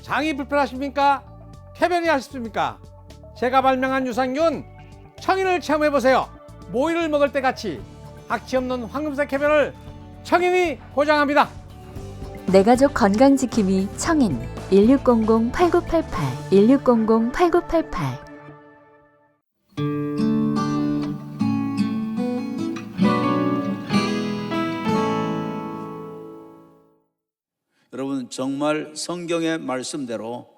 장이 불편하십니까? 쾌변이 하십니까? 제가 발명한 유산균 청인을 체험해보세요. 모이를 먹을 때 같이 악취 없는 황금색 쾌변을 청인이 보장합니다. 내 가족 건강지킴이 청인 1600-8988 1600-8988. 여러분, 정말 성경의 말씀대로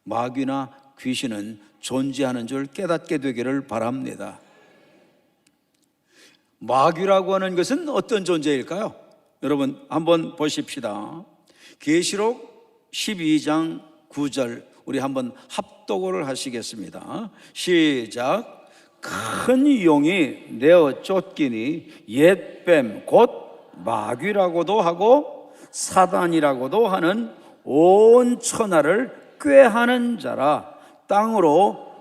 마귀나 귀신은 존재하는 줄 깨닫게 되기를 바랍니다. 마귀라고 하는 것은 어떤 존재일까요? 여러분 한번 보십시다. 계시록 12장 9절 우리 한번 합독을 하시겠습니다. 시작. 큰 용이 내어 쫓기니 옛뱀 곧 마귀라고도 하고 사단이라고도 하는 온 천하를 꾀하는 자라. 땅으로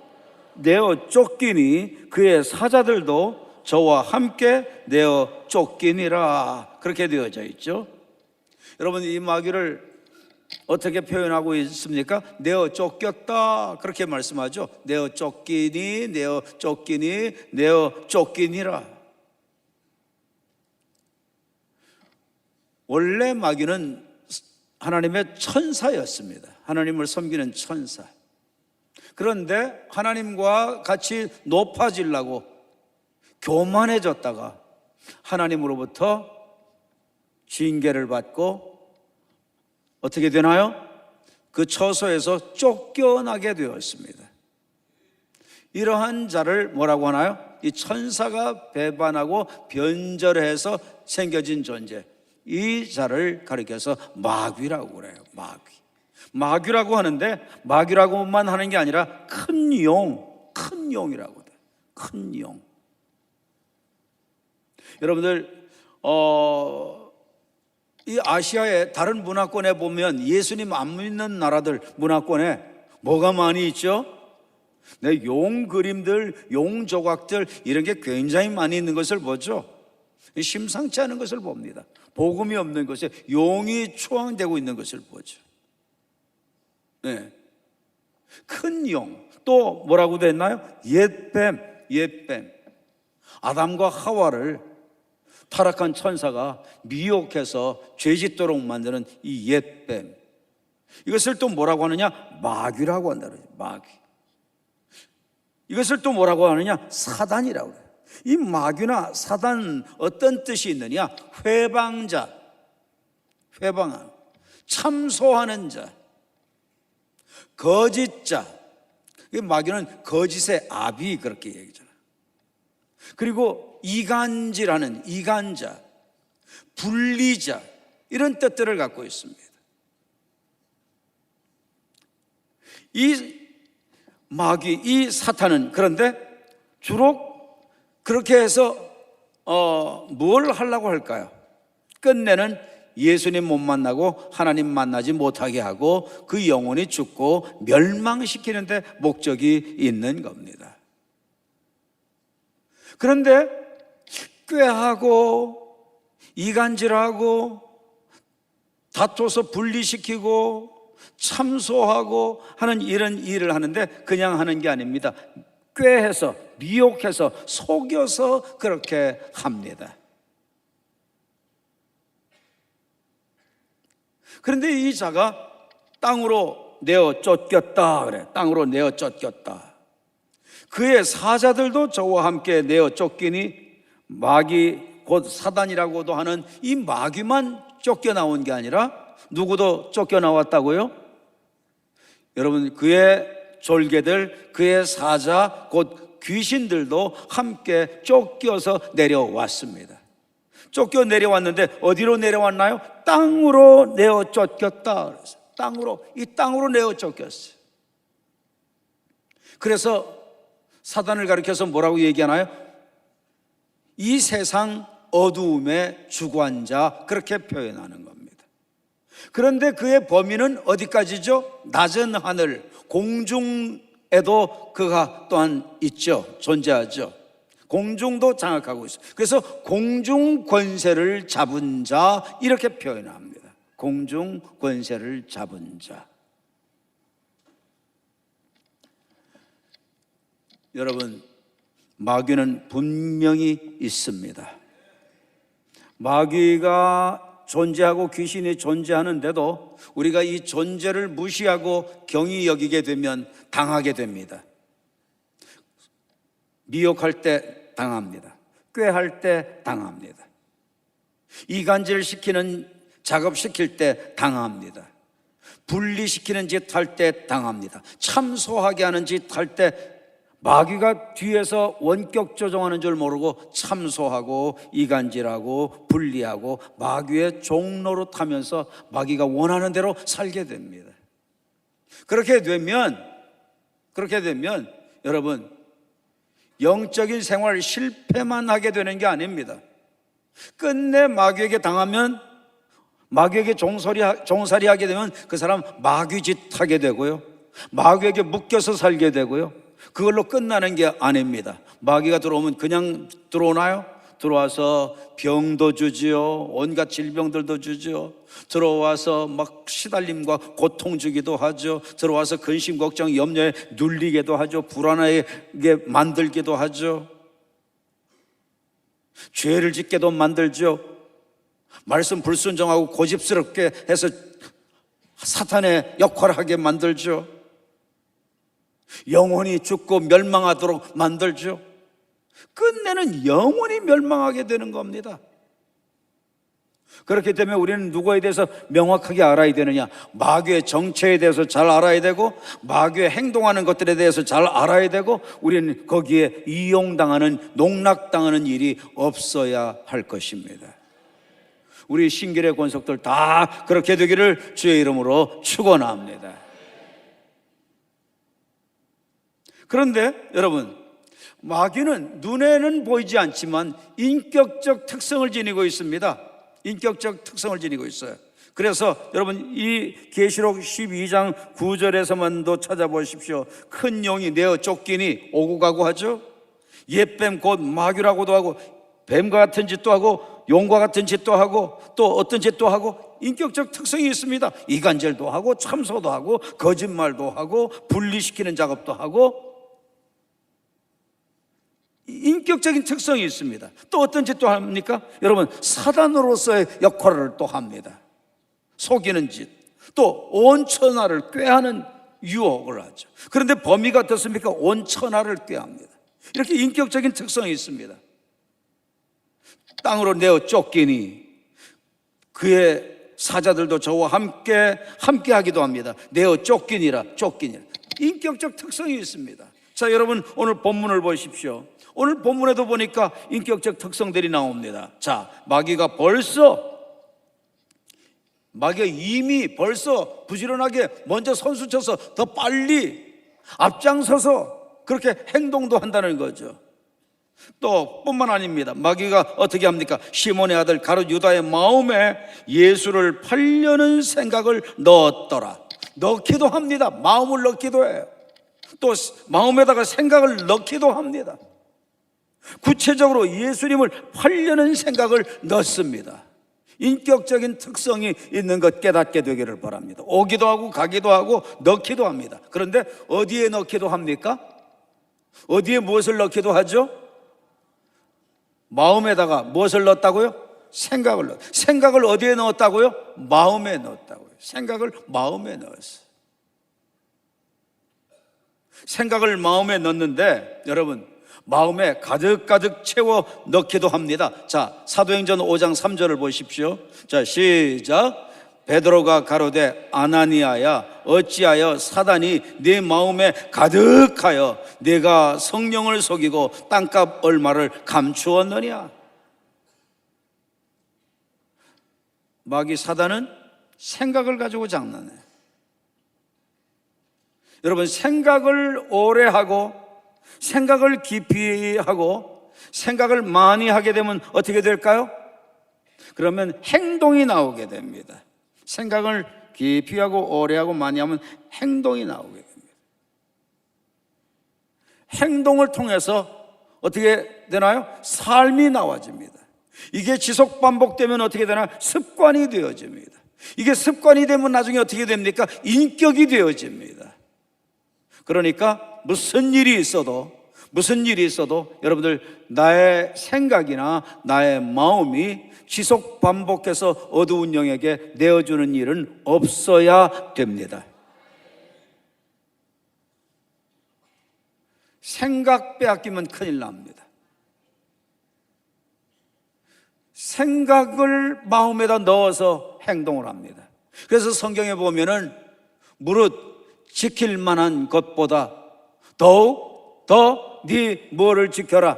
내어 쫓기니 그의 사자들도 저와 함께 내어 쫓기니라. 그렇게 되어져 있죠. 여러분, 이 마귀를 어떻게 표현하고 있습니까? 내어 쫓겼다, 그렇게 말씀하죠. 내어 쫓기니, 내어 쫓기니, 내어 쫓기니라. 원래 마귀는 하나님의 천사였습니다. 하나님을 섬기는 천사. 그런데 하나님과 같이 높아지려고 교만해졌다가 하나님으로부터 징계를 받고 어떻게 되나요? 그 처소에서 쫓겨나게 되었습니다. 이러한 자를 뭐라고 하나요? 이 천사가 배반하고 변절해서 생겨진 존재, 이 자를 가리켜서 마귀라고 그래요. 마귀라고 하는데 마귀라고만 하는 게 아니라 큰 용이라고 돼요. 큰 용. 여러분들 이 아시아의 다른 문화권에 보면 예수님 안 믿는 나라들 문화권에 뭐가 많이 있죠? 네, 용 그림들, 용 조각들 이런 게 굉장히 많이 있는 것을 보죠. 심상치 않은 것을 봅니다. 복음이 없는 것에 용이 초항되고 있는 것을 보죠. 네. 큰 용, 또 뭐라고 됐나요? 옛뱀. 아담과 하와를 타락한 천사가 미혹해서 죄짓도록 만드는 이 옛뱀, 이것을 또 뭐라고 하느냐? 마귀라고 한다. 마귀. 이것을 또 뭐라고 하느냐? 사단이라고 해요. 이 마귀나 사단 어떤 뜻이 있느냐? 회방자, 회방한, 참소하는 자, 거짓자. 이 마귀는 거짓의 아비, 그렇게 얘기잖아요. 그리고 이간질하는 이간자, 분리자, 이런 뜻들을 갖고 있습니다. 이 마귀, 이 사탄은 그런데 주로 그렇게 해서 뭘 하려고 할까요? 끝내는 예수님 못 만나고 하나님 만나지 못하게 하고 그 영혼이 죽고 멸망시키는 데 목적이 있는 겁니다. 그런데 꾀하고 이간질하고 다퉈서 분리시키고 참소하고 하는 이런 일을 하는데 그냥 하는 게 아닙니다. 꾀해서, 미혹해서, 속여서 그렇게 합니다. 그런데 이 자가 땅으로 내어 쫓겼다 그래. 땅으로 내어 쫓겼다. 그의 사자들도 저와 함께 내어 쫓기니, 마귀 곧 사단이라고도 하는 이 마귀만 쫓겨나온 게 아니라 누구도 쫓겨나왔다고요? 여러분, 그의 졸개들, 그의 사자 곧 귀신들도 함께 쫓겨서 내려왔습니다. 쫓겨 내려왔는데 어디로 내려왔나요? 땅으로 내어 쫓겼다. 그래서 이 땅으로 내어 쫓겼어요. 그래서 사단을 가리켜서 뭐라고 얘기하나요? 이 세상 어두움의 주관자, 그렇게 표현하는 겁니다. 그런데 그의 범위는 어디까지죠? 낮은 하늘, 공중에도 그가 또한 있죠. 존재하죠. 공중도 장악하고 있어요. 그래서 공중 권세를 잡은 자, 이렇게 표현합니다. 공중 권세를 잡은 자. 여러분, 마귀는 분명히 있습니다. 마귀가 존재하고 귀신이 존재하는데도 우리가 이 존재를 무시하고 경히 여기게 되면 당하게 됩니다. 미혹할 때 당합니다. 꾀할 때 당합니다. 이간질 시키는 작업시킬 때 당합니다. 분리시키는 짓 할 때 당합니다. 참소하게 하는 짓 할 때 마귀가 뒤에서 원격 조종하는 줄 모르고 참소하고 이간질하고 분리하고 마귀의 종로로 타면서 마귀가 원하는 대로 살게 됩니다. 그렇게 되면 여러분, 영적인 생활 실패만 하게 되는 게 아닙니다. 끝내 마귀에게 당하면, 마귀에게 종살이 하게 되면 그 사람 마귀짓 하게 되고요, 마귀에게 묶여서 살게 되고요, 그걸로 끝나는 게 아닙니다. 마귀가 들어오면 그냥 들어오나요? 들어와서 병도 주지요, 온갖 질병들도 주지요, 들어와서 막 시달림과 고통 주기도 하죠. 들어와서 근심, 걱정, 염려에 눌리게도 하죠. 불안하게 만들기도 하죠. 죄를 짓게도 만들죠. 말씀 불순종하고 고집스럽게 해서 사탄의 역할을 하게 만들죠. 영혼이 죽고 멸망하도록 만들죠. 끝내는 영혼이 멸망하게 되는 겁니다. 그렇기 때문에 우리는 누구에 대해서 명확하게 알아야 되느냐? 마귀의 정체에 대해서 잘 알아야 되고, 마귀의 행동하는 것들에 대해서 잘 알아야 되고, 우리는 거기에 이용당하는, 농락당하는 일이 없어야 할 것입니다. 우리 신길의 권속들 다 그렇게 되기를 주의 이름으로 축원합니다. 그런데 여러분, 마귀는 눈에는 보이지 않지만 인격적 특성을 지니고 있습니다. 인격적 특성을 지니고 있어요. 그래서 여러분, 이 계시록 12장 9절에서만도 찾아보십시오. 큰 용이 내어 쫓기니 오고 가고 하죠. 옛뱀 곧 마귀라고도 하고, 뱀과 같은 짓도 하고, 용과 같은 짓도 하고, 또 어떤 짓도 하고, 인격적 특성이 있습니다. 이간질도 하고, 참소도 하고, 거짓말도 하고, 분리시키는 작업도 하고, 인격적인 특성이 있습니다. 또 어떤 짓도 합니까? 여러분, 사단으로서의 역할을 또 합니다. 속이는 짓, 또 온 천하를 꾀하는 유혹을 하죠. 그런데 범위가 어떻습니까? 온 천하를 꾀합니다. 이렇게 인격적인 특성이 있습니다. 땅으로 내어 쫓기니 그의 사자들도 저와 함께 하기도 합니다. 내어 쫓기니라. 인격적 특성이 있습니다. 자, 여러분, 오늘 본문을 보십시오. 오늘 본문에도 보니까 인격적 특성들이 나옵니다. 자, 마귀가 이미 벌써 부지런하게 먼저 선수쳐서 더 빨리 앞장서서 그렇게 행동도 한다는 거죠. 또 뿐만 아닙니다. 마귀가 어떻게 합니까? 시몬의 아들 가룟 유다의 마음에 예수를 팔려는 생각을 넣었더라. 넣기도 합니다. 마음을 넣기도 해요. 또 마음에다가 생각을 넣기도 합니다. 구체적으로 예수님을 팔려는 생각을 넣습니다. 인격적인 특성이 있는 것 깨닫게 되기를 바랍니다. 오기도 하고 가기도 하고 넣기도 합니다. 그런데 어디에 넣기도 합니까? 어디에 무엇을 넣기도 하죠? 마음에다가 무엇을 넣었다고요? 생각을 어디에 넣었다고요? 마음에 넣었다고요. 생각을 마음에 넣었어요. 생각을 마음에 넣는데 여러분, 마음에 가득가득 채워 넣기도 합니다. 자, 사도행전 5장 3절을 보십시오. 자, 시작. 베드로가 가로되 아나니아야, 어찌하여 사단이 네 마음에 가득하여 네가 성령을 속이고 땅값 얼마를 감추었느냐? 마귀 사단은 생각을 가지고 장난해. 여러분, 생각을 오래 하고, 생각을 깊이 하고, 생각을 많이 하게 되면 어떻게 될까요? 그러면 행동이 나오게 됩니다. 생각을 깊이 하고 오래 하고 많이 하면 행동이 나오게 됩니다. 행동을 통해서 어떻게 되나요? 삶이 나와집니다. 이게 지속 반복되면 어떻게 되나요? 습관이 되어집니다. 이게 습관이 되면 나중에 어떻게 됩니까? 인격이 되어집니다. 그러니까 무슨 일이 있어도, 무슨 일이 있어도 여러분들 나의 생각이나 나의 마음이 지속 반복해서 어두운 영에게 내어주는 일은 없어야 됩니다. 생각 빼앗기면 큰일 납니다. 생각을 마음에다 넣어서 행동을 합니다. 그래서 성경에 보면은 무릇 지킬 만한 것보다 더욱 더 네 뭐를 지켜라?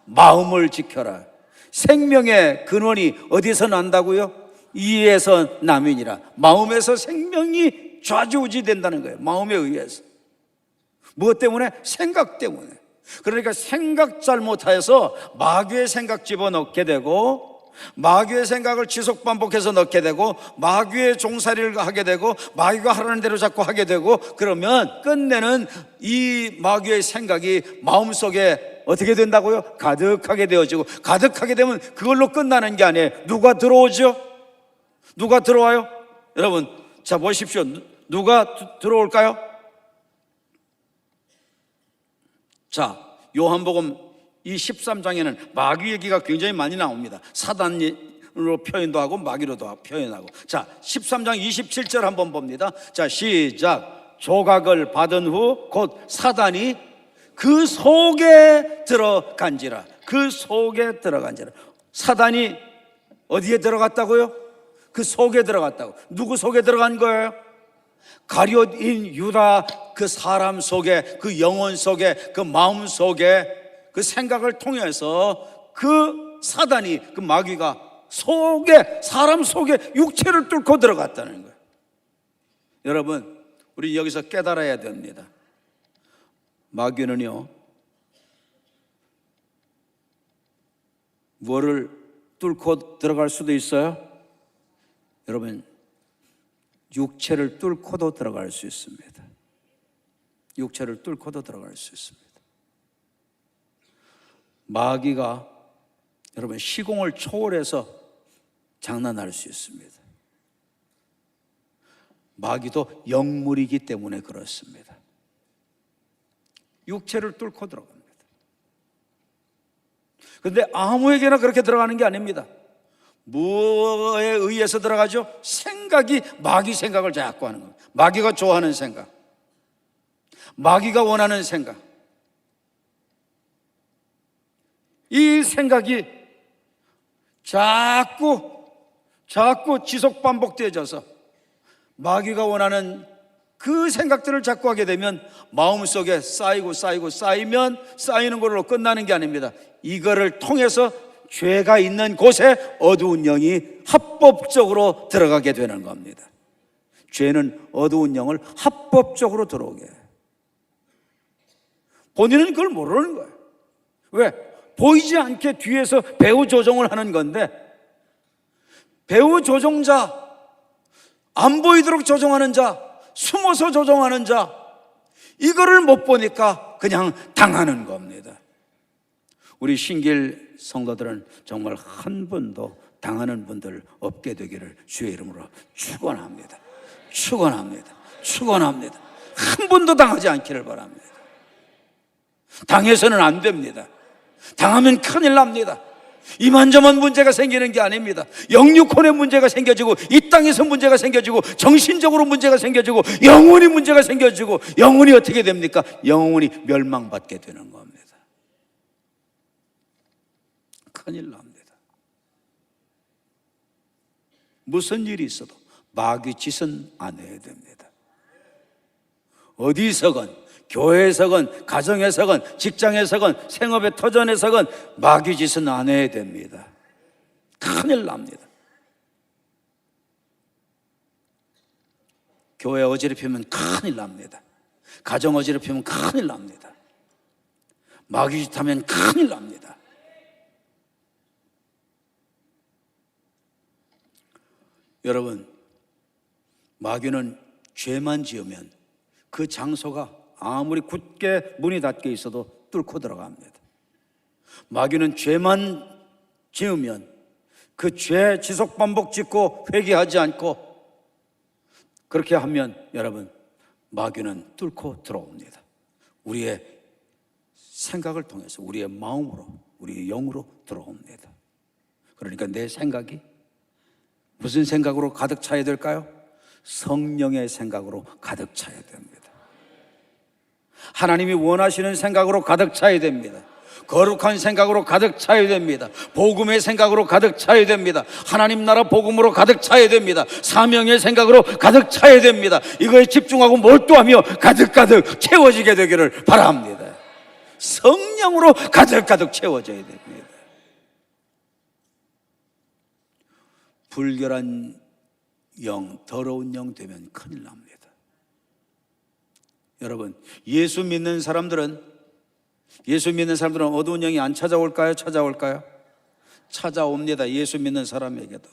마음을 지켜라. 생명의 근원이 어디서 난다고요? 이에서 남이니라. 마음에서 생명이 좌지우지 된다는 거예요. 마음에 의해서. 무엇 때문에? 생각 때문에. 그러니까 생각 잘못하여서 마귀의 생각 집어넣게 되고, 마귀의 생각을 지속 반복해서 넣게 되고, 마귀의 종살이를 하게 되고, 마귀가 하라는 대로 자꾸 하게 되고, 그러면 끝내는 이 마귀의 생각이 마음속에 어떻게 된다고요? 가득하게 되어지고, 가득하게 되면 그걸로 끝나는 게 아니에요. 누가 들어오죠? 누가 들어와요? 여러분, 자 보십시오. 누가 들어올까요? 자, 요한복음 이 13장에는 마귀 얘기가 굉장히 많이 나옵니다. 사단으로 표현도 하고 마귀로도 표현하고. 자, 13장 27절 한번 봅니다. 자, 시작. 조각을 받은 후 곧 사단이 그 속에 들어간지라. 그 속에 들어간지라. 사단이 어디에 들어갔다고요? 그 속에 들어갔다고. 누구 속에 들어간 거예요? 가룟인 유다 그 사람 속에, 그 영혼 속에, 그 마음 속에, 그 생각을 통해서 그 사단이, 그 마귀가 속에, 사람 속에 육체를 뚫고 들어갔다는 거예요. 여러분, 우리 여기서 깨달아야 됩니다. 마귀는요, 뭐를 뚫고 들어갈 수도 있어요? 여러분, 육체를 뚫고도 들어갈 수 있습니다. 육체를 뚫고도 들어갈 수 있습니다. 마귀가 여러분 시공을 초월해서 장난할 수 있습니다. 마귀도 영물이기 때문에 그렇습니다. 육체를 뚫고 들어갑니다. 그런데 아무에게나 그렇게 들어가는 게 아닙니다. 뭐에 의해서 들어가죠? 생각이 마귀 생각을 자꾸 하는 겁니다. 마귀가 좋아하는 생각, 마귀가 원하는 생각, 이 생각이 자꾸 지속 반복되어져서 마귀가 원하는 그 생각들을 자꾸 하게 되면 마음속에 쌓이면 쌓이는 걸로 끝나는 게 아닙니다. 이거를 통해서 죄가 있는 곳에 어두운 영이 합법적으로 들어가게 되는 겁니다. 죄는 어두운 영을 합법적으로 들어오게 해요. 본인은 그걸 모르는 거예요. 왜? 보이지 않게 뒤에서 배후 조종을 하는 건데, 배후 조종자, 안 보이도록 조종하는 자, 숨어서 조종하는 자, 이거를 못 보니까 그냥 당하는 겁니다. 우리 신길 성도들은 정말 한 번도 당하는 분들 없게 되기를 주의 이름으로 축원합니다. 축원합니다. 한 번도 당하지 않기를 바랍니다. 당해서는 안 됩니다. 당하면 큰일 납니다. 이만저만 문제가 생기는 게 아닙니다. 영육혼의 문제가 생겨지고, 이 땅에서 문제가 생겨지고, 정신적으로 문제가 생겨지고, 영혼이 문제가 생겨지고, 영혼이 어떻게 됩니까? 영혼이 멸망받게 되는 겁니다. 큰일 납니다. 무슨 일이 있어도 마귀 짓은 안 해야 됩니다. 어디서건, 교회에서건, 가정에서건, 직장에서건, 생업의 터전에서건 마귀 짓은 안 해야 됩니다. 큰일 납니다. 교회 어지럽히면 큰일 납니다. 가정 어지럽히면 큰일 납니다. 마귀 짓하면 큰일 납니다. 여러분, 마귀는 죄만 지으면 그 장소가 아무리 굳게 문이 닫혀 있어도 뚫고 들어갑니다. 마귀는 죄만 지으면 그 죄 지속 반복 짓고 회개하지 않고 그렇게 하면 여러분, 마귀는 뚫고 들어옵니다. 우리의 생각을 통해서 우리의 마음으로, 우리의 영으로 들어옵니다. 그러니까 내 생각이 무슨 생각으로 가득 차야 될까요? 성령의 생각으로 가득 차야 됩니다. 하나님이 원하시는 생각으로 가득 차야 됩니다. 거룩한 생각으로 가득 차야 됩니다. 복음의 생각으로 가득 차야 됩니다. 하나님 나라 복음으로 가득 차야 됩니다. 사명의 생각으로 가득 차야 됩니다. 이거에 집중하고 몰두하며 가득가득 채워지게 되기를 바랍니다. 성령으로 가득가득 채워져야 됩니다. 불결한 영, 더러운 영 되면 큰일 납니다. 여러분, 예수 믿는 사람들은 어두운 영이 안 찾아올까요? 찾아올까요? 찾아옵니다. 예수 믿는 사람에게도.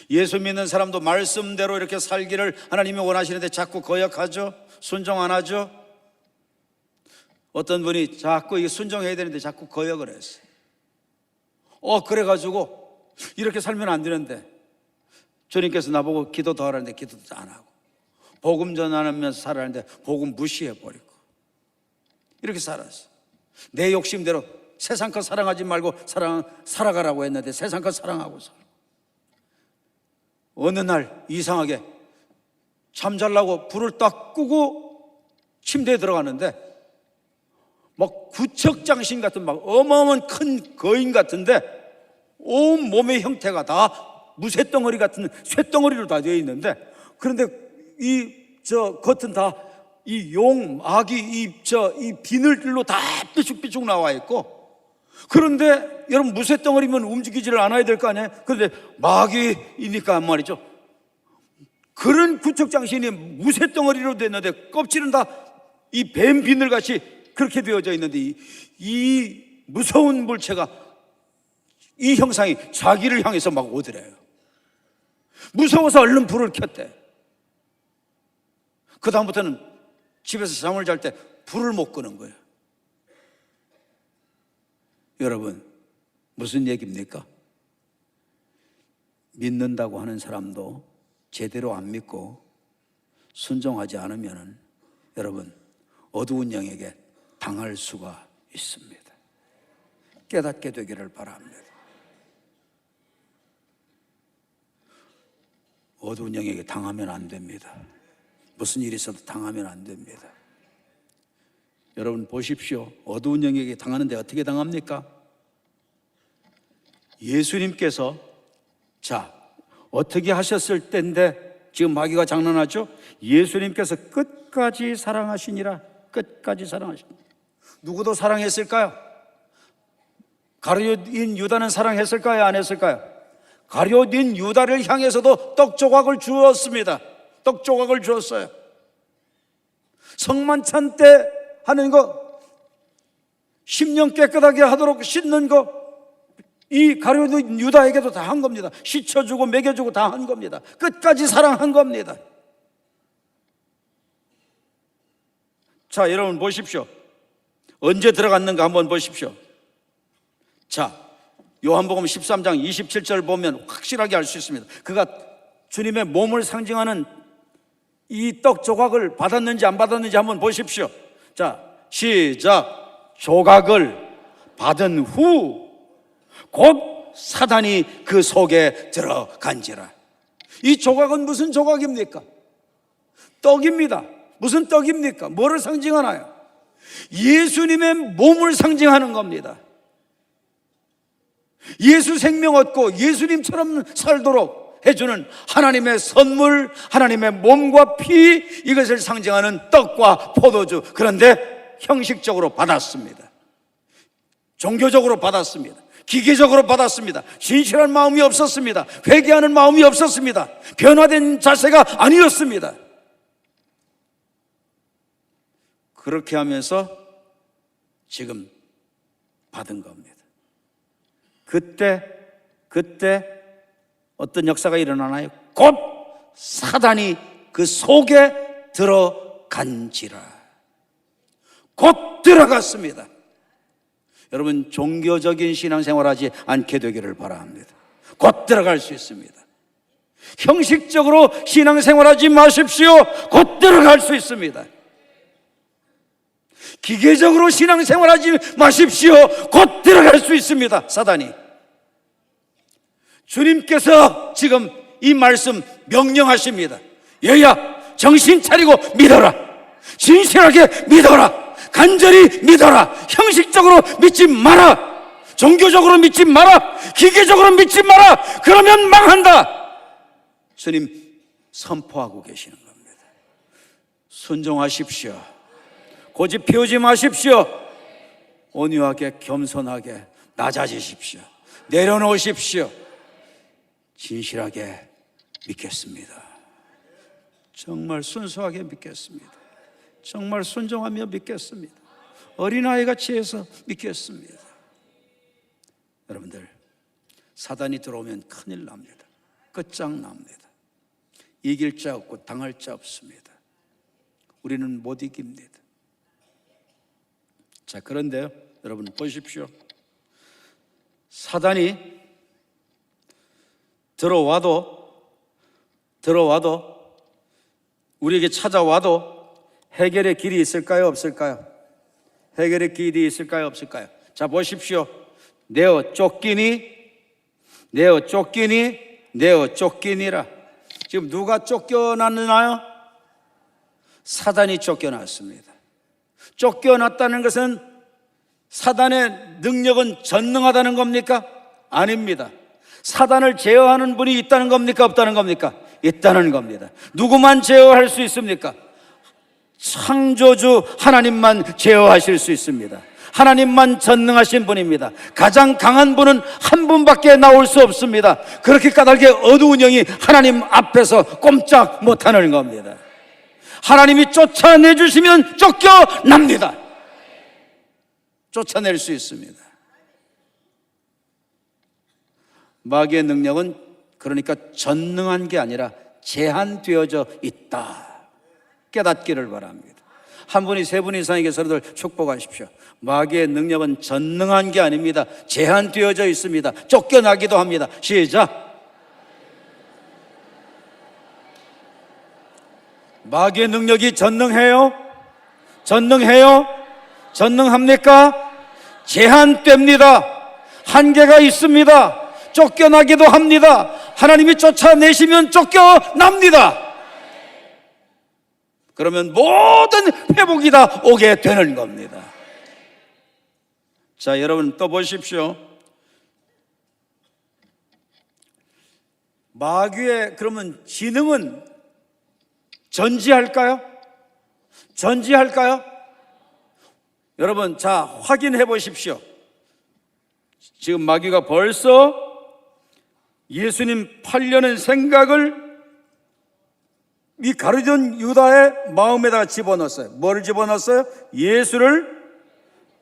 예수 믿는 사람도 말씀대로 이렇게 살기를 하나님이 원하시는데 자꾸 거역하죠? 순종 안 하죠? 어떤 분이 자꾸 이게 순종해야 되는데 자꾸 거역을 했어요. 그래가지고 이렇게 살면 안 되는데 주님께서 나보고 기도 더 하라는데 기도도 안 하고, 복음 전하면서 살아는데 복음 무시해버리고 이렇게 살았어. 내 욕심대로 세상 것 사랑하지 말고 살아가라고 했는데 세상 것 사랑하고 살고, 어느 날 이상하게 잠자려고 불을 딱 끄고 침대에 들어가는데 막 구척장신 같은 막 어마어마한 큰 거인 같은데 온 몸의 형태가 다 무쇠덩어리 같은 쇠덩어리로 다 되어 있는데, 그런데 겉은 다 이 용, 아기, 이 비늘로 다 삐죽삐죽 나와 있고, 그런데 여러분 무쇠덩어리면 움직이지를 않아야 될 거 아니에요? 그런데 마귀이니까 말이죠. 그런 구척장신이 무쇠덩어리로 됐는데 껍질은 다 이 뱀 비늘같이 그렇게 되어져 있는데 이 무서운 물체가, 이 형상이 자기를 향해서 막 오더래요. 무서워서 얼른 불을 켰대. 그 다음부터는 집에서 잠을 잘 때 불을 못 끄는 거예요. 여러분, 무슨 얘기입니까? 믿는다고 하는 사람도 제대로 안 믿고 순종하지 않으면 여러분 어두운 영에게 당할 수가 있습니다. 깨닫게 되기를 바랍니다. 어두운 영에게 당하면 안 됩니다. 무슨 일이 있어도 당하면 안 됩니다. 여러분 보십시오. 어두운 영에게 당하는데 어떻게 당합니까? 예수님께서 어떻게 하셨을 때인데 지금 마귀가 장난하죠? 예수님께서 끝까지 사랑하시니라. 끝까지 사랑하시니라. 누구도 사랑했을까요? 가룟 유다는 사랑했을까요? 안 했을까요? 가룟 유다를 향해서도 떡 조각을 주었습니다. 떡 조각을 주었어요. 성만찬 때 하는 거, 심령 깨끗하게 하도록 씻는 거, 이 가룟 유다에게도 다 한 겁니다. 씻어주고 먹여주고 다 한 겁니다. 끝까지 사랑한 겁니다. 자, 여러분 보십시오. 언제 들어갔는가 한번 보십시오. 자, 요한복음 13장 27절 보면 확실하게 알 수 있습니다. 그가 주님의 몸을 상징하는 이 떡 조각을 받았는지 안 받았는지 한번 보십시오. 자, 시작. 조각을 받은 후 곧 사단이 그 속에 들어간지라. 이 조각은 무슨 조각입니까? 떡입니다. 무슨 떡입니까? 뭐를 상징하나요? 예수님의 몸을 상징하는 겁니다. 예수 생명 얻고 예수님처럼 살도록 해주는 하나님의 선물, 하나님의 몸과 피, 이것을 상징하는 떡과 포도주. 그런데 형식적으로 받았습니다. 종교적으로 받았습니다. 기계적으로 받았습니다. 진실한 마음이 없었습니다. 회개하는 마음이 없었습니다. 변화된 자세가 아니었습니다. 그렇게 하면서 지금 받은 겁니다. 그때 어떤 역사가 일어나나요? 곧 사단이 그 속에 들어간지라. 곧 들어갔습니다. 여러분 종교적인 신앙생활하지 않게 되기를 바랍니다. 곧 들어갈 수 있습니다. 형식적으로 신앙생활하지 마십시오. 곧 들어갈 수 있습니다. 기계적으로 신앙생활하지 마십시오. 곧 들어갈 수 있습니다. 사단이. 주님께서 지금 이 말씀 명령하십니다. 얘야, 정신 차리고 믿어라. 진실하게 믿어라. 간절히 믿어라. 형식적으로 믿지 마라. 종교적으로 믿지 마라. 기계적으로 믿지 마라. 그러면 망한다. 주님 선포하고 계시는 겁니다. 순종하십시오. 고집 피우지 마십시오. 온유하게 겸손하게 낮아지십시오. 내려놓으십시오. 진실하게 믿겠습니다. 정말 순수하게 믿겠습니다. 정말 순종하며 믿겠습니다. 어린아이같이 해서 믿겠습니다. 여러분들, 사단이 들어오면 큰일 납니다. 끝장납니다. 이길 자 없고 당할 자 없습니다. 우리는 못 이깁니다. 자, 그런데요, 여러분 보십시오. 사단이 들어와도 우리에게 찾아와도 해결의 길이 있을까요, 없을까요? 해결의 길이 있을까요, 없을까요? 자, 보십시오. 내어 쫓기니라. 지금 누가 쫓겨났나요? 사단이 쫓겨났습니다. 쫓겨났다는 것은 사단의 능력은 전능하다는 겁니까? 아닙니다. 사단을 제어하는 분이 있다는 겁니까? 없다는 겁니까? 있다는 겁니다. 누구만 제어할 수 있습니까? 창조주 하나님만 제어하실 수 있습니다. 하나님만 전능하신 분입니다. 가장 강한 분은 한 분밖에 나올 수 없습니다. 그렇게 까닭에 어두운 영이 하나님 앞에서 꼼짝 못하는 겁니다. 하나님이 쫓아내주시면 쫓겨납니다. 쫓아낼 수 있습니다. 마귀의 능력은 그러니까 전능한 게 아니라 제한되어져 있다. 깨닫기를 바랍니다. 한 분이 세 분 이상에게 서로들 축복하십시오. 마귀의 능력은 전능한 게 아닙니다. 제한되어져 있습니다. 쫓겨나기도 합니다. 시작. 마귀의 능력이 전능해요? 전능해요? 전능합니까? 제한됩니다. 한계가 있습니다. 쫓겨나기도 합니다. 하나님이 쫓아내시면 쫓겨납니다. 그러면 모든 회복이 다 오게 되는 겁니다. 자, 여러분 또 보십시오. 마귀의 그러면 지능은 전지할까요? 전지할까요? 여러분, 자, 확인해 보십시오. 지금 마귀가 벌써 예수님 팔려는 생각을 이 가룟 유다의 마음에다가 집어넣었어요. 뭐를 집어넣었어요? 예수를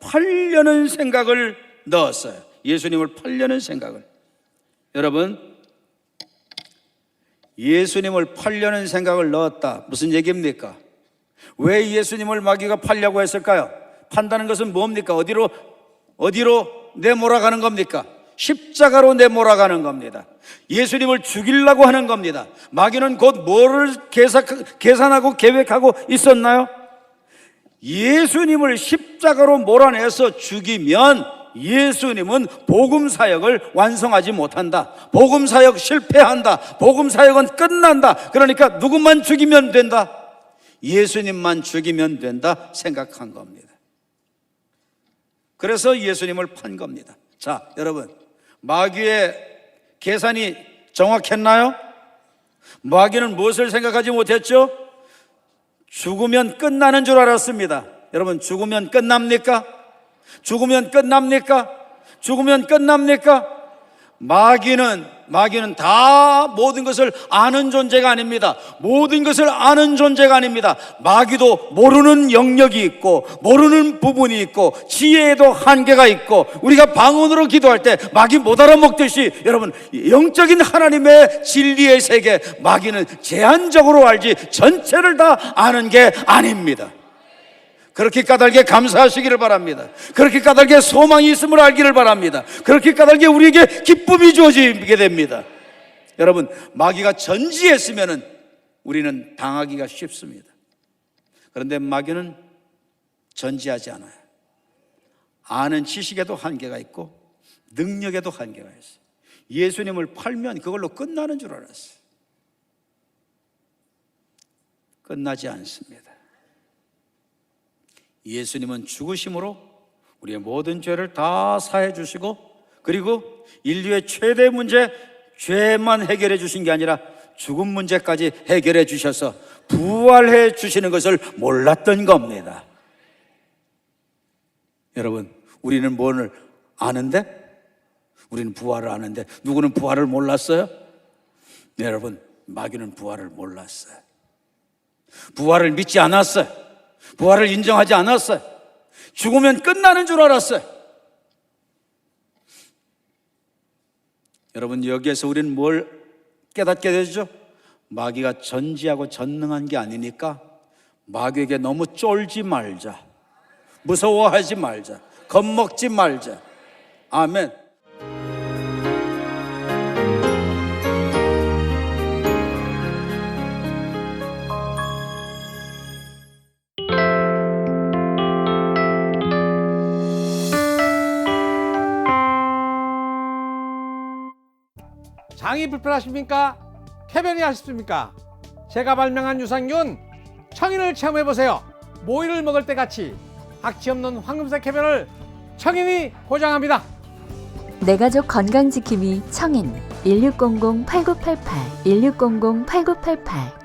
팔려는 생각을 넣었어요. 예수님을 팔려는 생각을. 여러분, 예수님을 팔려는 생각을 넣었다. 무슨 얘기입니까? 왜 예수님을 마귀가 팔려고 했을까요? 판다는 것은 뭡니까? 어디로 내몰아가는 겁니까? 십자가로 내몰아가는 겁니다. 예수님을 죽이려고 하는 겁니다. 마귀는 곧 뭐를 계산하고 계획하고 있었나요? 예수님을 십자가로 몰아내서 죽이면 예수님은 복음사역을 완성하지 못한다. 복음사역 실패한다. 복음사역은 끝난다. 그러니까 누구만 죽이면 된다? 예수님만 죽이면 된다 생각한 겁니다. 그래서 예수님을 판 겁니다. 자, 여러분, 마귀의 계산이 정확했나요? 마귀는 무엇을 생각하지 못했죠? 죽으면 끝나는 줄 알았습니다. 여러분, 죽으면 끝납니까? 죽으면 끝납니까? 죽으면 끝납니까? 마귀는 다 모든 것을 아는 존재가 아닙니다. 모든 것을 아는 존재가 아닙니다. 마귀도 모르는 영역이 있고 모르는 부분이 있고 지혜에도 한계가 있고 우리가 방언으로 기도할 때 마귀 못 알아먹듯이 여러분 영적인 하나님의 진리의 세계 마귀는 제한적으로 알지 전체를 다 아는 게 아닙니다. 그렇게 까닭에 감사하시기를 바랍니다. 그렇게 까닭에 소망이 있음을 알기를 바랍니다. 그렇게 까닭에 우리에게 기쁨이 주어지게 됩니다. 여러분, 마귀가 전지했으면 우리는 당하기가 쉽습니다. 그런데 마귀는 전지하지 않아요. 아는 지식에도 한계가 있고 능력에도 한계가 있어요. 예수님을 팔면 그걸로 끝나는 줄 알았어요. 끝나지 않습니다. 예수님은 죽으심으로 우리의 모든 죄를 다 사해 주시고, 그리고 인류의 최대 문제, 죄만 해결해 주신 게 아니라 죽음 문제까지 해결해 주셔서 부활해 주시는 것을 몰랐던 겁니다. 여러분, 우리는 뭘 아는데? 우리는 부활을 아는데 누구는 부활을 몰랐어요? 네, 여러분, 마귀는 부활을 몰랐어요. 부활을 믿지 않았어요. 부활을 인정하지 않았어요. 죽으면 끝나는 줄 알았어요. 여러분, 여기에서 우리는 뭘 깨닫게 되죠? 마귀가 전지하고 전능한 게 아니니까 마귀에게 너무 쫄지 말자, 무서워하지 말자, 겁먹지 말자. 아멘. 장이 불편하십니까? 쾌변이 하십니까? 제가 발명한 유산균 청인을 체험해보세요. 모이를 먹을 때 같이 악취 없는 황금색 쾌변을 청인이 보장합니다. 내 가족 건강지킴이 청인 1600-8988 1600-8988